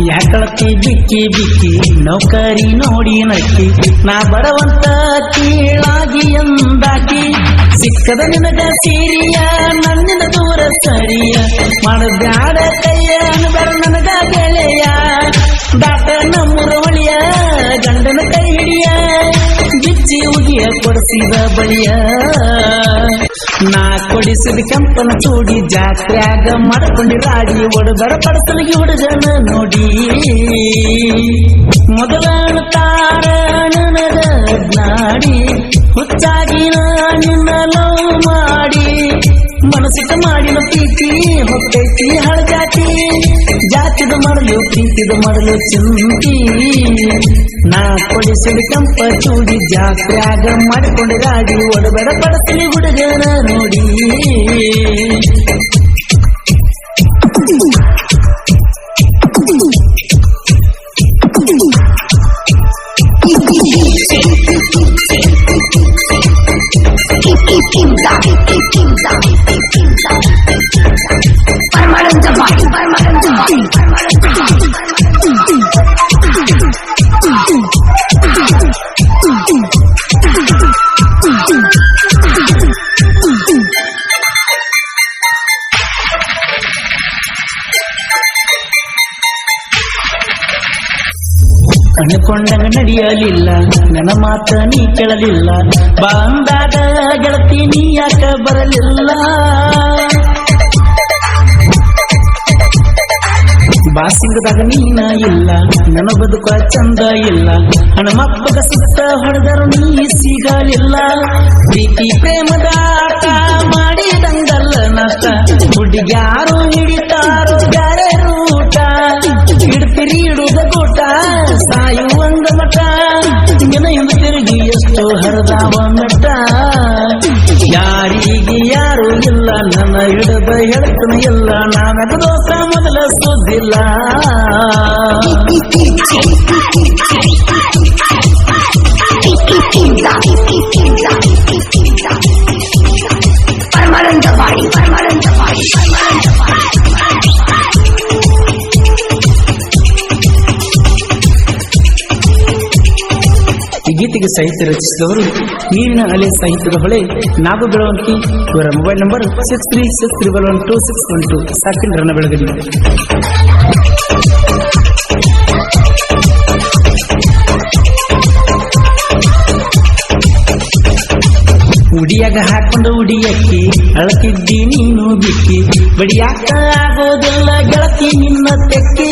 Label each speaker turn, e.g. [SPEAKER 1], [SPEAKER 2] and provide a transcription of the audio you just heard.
[SPEAKER 1] ಯಾಕಳತಿ ಬಿಕ್ಕಿ ಬಿಕ್ಕಿ ನೌಕರಿ ನೋಡಿ ನಕ್ಕಿ ನಾ ಬರವಂತ ಕೀಳಾಗಿ ಎಂದಾಕಿ ಸಿಕ್ಕದ ನಿನಗ ಸೀರಿಯ ನನ್ನಿನ ದೂರ ಸರಿಯ ಮಾಡಬ್ಯಾಡ ಕೈಯ ಅನ್ಬೇಡ ನನಗ ಗೆಳೆಯ ದಾಟ ನಮ್ಮೂರ ಹೊಳಿಯ ಗಂಡನ ಕೈ ಹಿಡಿಯ ಬಿಚ್ಚಿ ಉಗಿಯ ಕೊಡಿಸಿದ ಬಳಿಯ ನಾ ಕೊಡಿಸಿದ ಕೆಂಪನ ಚೂಡಿ ಜಾತ್ರ್ಯಾಗ ಮಾಡ್ಕೊಂಡಿ ರಾಡಿ ಒಡದರ ಪಡಸಲಿಗೆ ಹುಡುಗನ ನೋಡಿ ಮೊದಲ ತಾರ ನನಗ ನಾಡಿ ಹುಚ್ಚಾಗಿ ನಿನ್ನ ಲವ್ ಮಾಡಿ ಮನಸ್ಸಿಟ ಮಾಡಿನ ಪ್ರೀತಿ ಹೊತ್ತೈತಿ ಹಳಜಾತಿ ಜಾತಿದ ಮಾಡಲು ಪ್ರೀತಿದ ಮಾಡಲು ಚಿಂತಿ ನಾ ಕೊಡಿಸಿದ ಕೆಂಪ ಚೂಡಿ ಜಾತ್ರ್ಯಾಗ ಮಾಡಿಕೊಂಡೆ ರಾಡಿ ಒಡಬೇಡ ಪಡಸಲಿ ಹುಡುಗನ ನೋಡಿ ಅನ್ಕೊಂಡಂಗ ನಡೆಯಲಿಲ್ಲ ನನ್ನ ಮಾತ ನೀ ಕೇಳಲಿಲ್ಲ ಬಂದಾಗ ಗೆಳತಿ ನೀ ಯಾಕ ಬರಲಿಲ್ಲ ಬಾಸಿಂಗದಾಗ ನೀನ ಇಲ್ಲ ನನ್ನ ಬದುಕ ಚಂದ ಇಲ್ಲ ಹಣಮಪ್ಪಗ ಸುತ್ತ ಹೊಡೆದರು ನೀ ಸಿಗಲಿಲ್ಲ ಪ್ರೀತಿ ಪ್ರೇಮದ ಆಟ ಮಾಡಿದಂಗಲ್ಲ ನಷ್ಟ ಹುಡುಗ್ಯಾರು ಹಿಡಿತಾರು ಬ್ಯಾರೆ ರೂಟ ಹಿಡ್ತಿರಿ ಇಡುದ ಕೂಟ ಸಾಯುವಂಗ ಮಠ ನಿನ್ನ ಹಿಂದೆ ತಿರುಗಿ ಎಷ್ಟು ಹರಿದಾವ ಮೆಟ್ಟ ಯಾರಿಗೆ ಯಾರು ಇಲ್ಲ ನನ್ನ ಹಿಡದ ಹೇಳ್ತನ ಇಲ್ಲ ನಾನದ ದೋಸ ಮೊದಲ ಸುದ್ದಿಲ್ಲ ಈ ಗೀತೆಗೆ ಸಾಹಿತ್ಯ ರಚಿಸಿದವರು ನೀರಿನ ಅಲೆ ಸಾಹಿತ್ಯದ ಹೊಳೆ ನಾಗು ಬೆಳವಂತಿ. ಇವರ ಮೊಬೈಲ್ ನಂಬರ್ 6363126112. ಸಾಕಿನ ರನ್ನ ಬೆಳಗಲಿ. ಉಡಿಯಾಗ ಹಾಕೊಂಡು ಉಡಿಯಕ್ಕಿ ಅಳತಿದ್ದಿ ನೀನು ಬಿಕ್ಕಿ ಬಡಿಯಾಕ ಆಗೋದಿಲ್ಲ ಗೆಳತಿ ನಿನ್ನ ತೆಕ್ಕಿ.